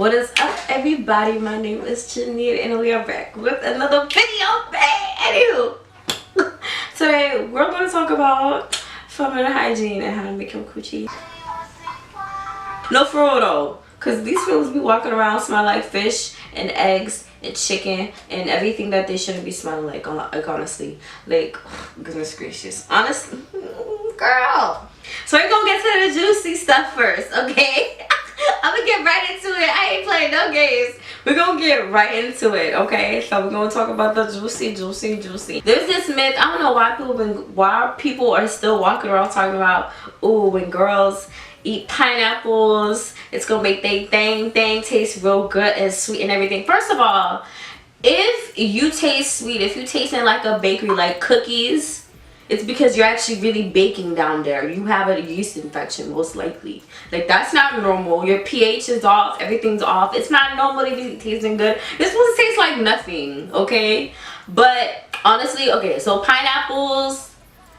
What is up, everybody? My name is Jeannide and we are back with another video. Anywho, today we're going to talk about feminine hygiene and how to make your coochie. No, for real though, because these films be walking around smell like fish and eggs and chicken and everything that they shouldn't be smelling like, honestly. Like, goodness gracious. Honestly, girl. So we're going to get to the juicy stuff first, okay? I'm gonna get right into it. I ain't playing no games. We're gonna get right into it, okay? So we're gonna talk about the juicy. There's this myth. I don't know why people are still walking around talking about, ooh, when girls eat pineapples, it's gonna make they thing taste real good and sweet and everything. First of all, if you taste sweet, if you taste in like a bakery, like cookies, it's because you're actually really baking down there. You have a yeast infection, most likely. Like, that's not normal. Your pH is off. Everything's off. It's not normal to be tasting good. It's supposed to taste like nothing, okay? But honestly, okay, so pineapples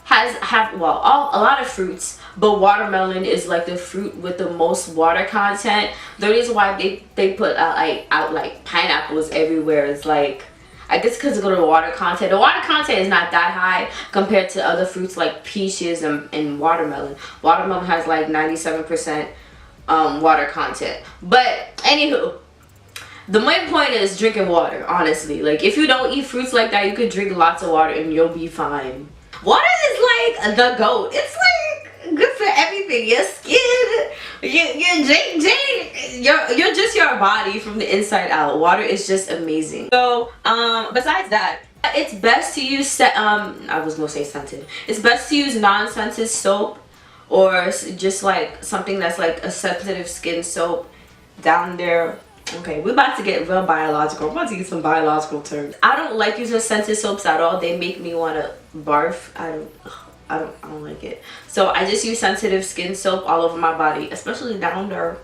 have a lot of fruits, but watermelon is like the fruit with the most water content. The reason why they put out like pineapples everywhere is like, I guess because of the water content. The water content is not that high compared to other fruits like peaches and watermelon. Watermelon has like 97% water content. But anywho, the main point is drinking water, honestly. Like, if you don't eat fruits like that, you could drink lots of water and you'll be fine. Water is like the GOAT. It's like good for everything. Your skin, you're just your body from the inside out. Water is just amazing. So besides that, it's best to use I was gonna say scented. It's best to use non-scented soap, or just like something that's like a sensitive skin soap down there. Okay, we're about to get real biological. I'm about to use some biological terms. I don't like using scented soaps at all. They make me want to barf. I don't like it. So I just use sensitive skin soap all over my body, especially down there.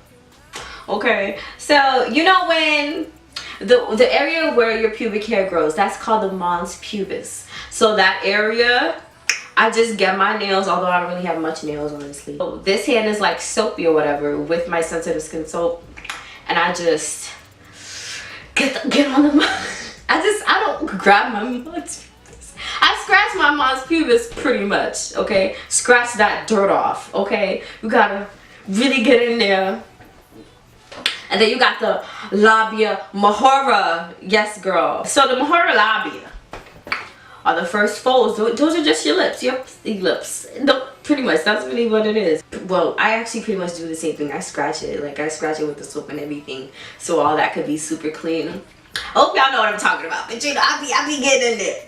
Okay, so you know when the area where your pubic hair grows, that's called the mons pubis. So that area, I just get my nails, although I don't really have much nails, honestly. So this hand is like soapy or whatever with my sensitive skin soap, and I just get on the I don't grab my mons. I scratch my mons pubis pretty much, okay? Scratch that dirt off, okay? You gotta really get in there. And then you got the labia majora. Yes, girl. So the majora labia are the first folds. Those are just your lips. Your lips. No, pretty much. That's really what it is. Well, I actually pretty much do the same thing. I scratch it. Like, I scratch it with the soap and everything. So all that could be super clean. I hope y'all know what I'm talking about. But you know, I be getting in there.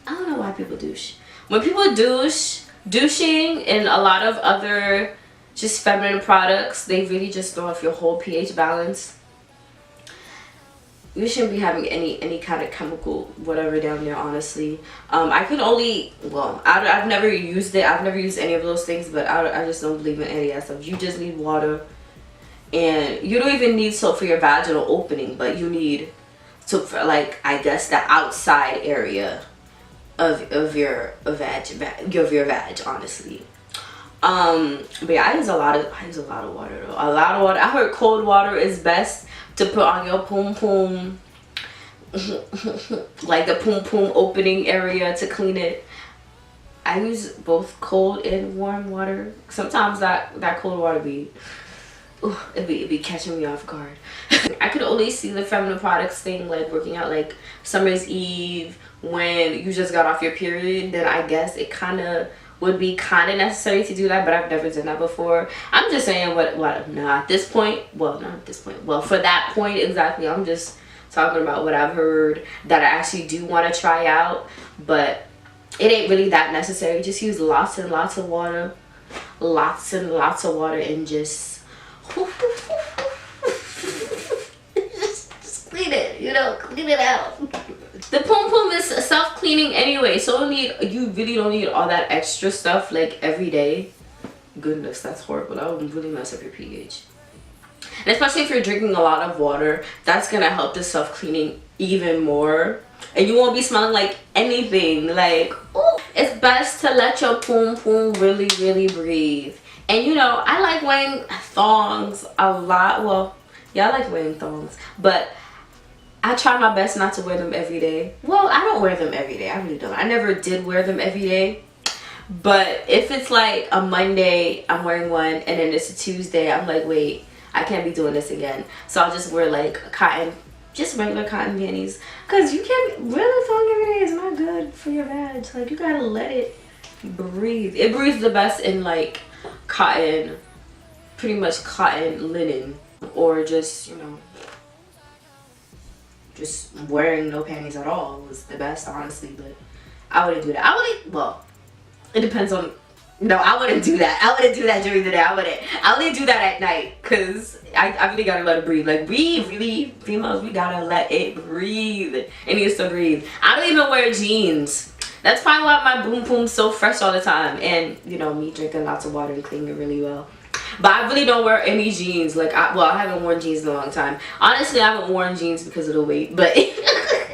I don't know why people douche. When people douching and a lot of other just feminine products, they really just throw off your whole pH balance. You shouldn't be having any kind of chemical whatever down there, honestly. I could only, well, I've never used it. I've never used any of those things, but I just don't believe in any of that stuff. You just need water, and you don't even need soap for your vaginal opening, but you need soap for, like, I guess the outside area of your vag, honestly. But yeah, I use a lot of water though. A lot of water. I heard cold water is best to put on your pum pum, like the pum pum opening area, to clean it. I use both cold and warm water. Sometimes that cold water it be catching me off guard. I could only see the feminine products thing like working out like summer's eve when you just got off your period. Then I guess it would be kind of necessary to do that, but I've never done that before. I'm just saying at this point, well, not at this point, well, for that point exactly, I'm just talking about what I've heard that I actually do want to try out, but it ain't really that necessary. Just use lots and lots of water, and just clean it, clean it out. The pum pum is self-cleaning anyway, so you really don't need all that extra stuff like every day. Goodness, that's horrible. That would really mess up your pH. And especially if you're drinking a lot of water, that's gonna help the self-cleaning even more. And you won't be smelling like anything. Like, ooh. It's best to let your pum pum really, really breathe. And I like wearing thongs a lot. Well, Yeah, I like wearing thongs, but I try my best not to wear them every day. Well, I don't wear them every day. I really don't. I never did wear them every day. But if it's like a Monday, I'm wearing one, and then it's a Tuesday, I'm like, wait, I can't be doing this again. So I'll just wear like cotton, just regular cotton panties. Because you can't wear the thong every day. It's not good for your vag. Like, you gotta let it breathe. It breathes the best in like cotton, pretty much cotton linen, or just, you know, just wearing no panties at all was the best, honestly. But I wouldn't do that. I wouldn't, well, it depends on, no, I wouldn't do that. I wouldn't do that during the day. I wouldn't do that at night, because I really gotta let it breathe. Like, we really, females, we gotta let it breathe. It needs to breathe. I don't even wear jeans. That's probably why my boom boom's so fresh all the time. And, you know, me drinking lots of water and cleaning it really well. But I really don't wear any jeans. Like, I haven't worn jeans in a long time. Honestly, I haven't worn jeans because of the weight, but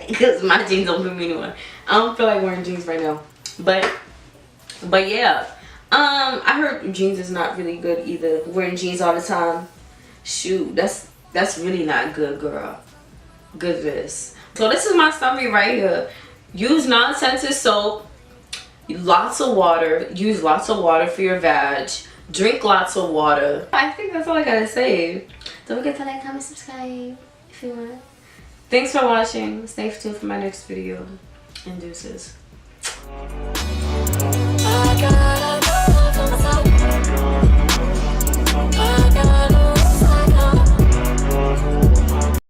because my jeans don't fit me anymore. I don't feel like wearing jeans right now. But yeah, I heard jeans is not really good either. Wearing jeans all the time, shoot, that's really not good, girl. Goodness. So this is my summary right here. Use non-scented soap, lots of water. Use lots of water for your vag. Drink lots of water. I think that's all I gotta say. Don't forget to like, comment, subscribe if you want. Thanks for watching. Stay tuned for my next video. And deuces.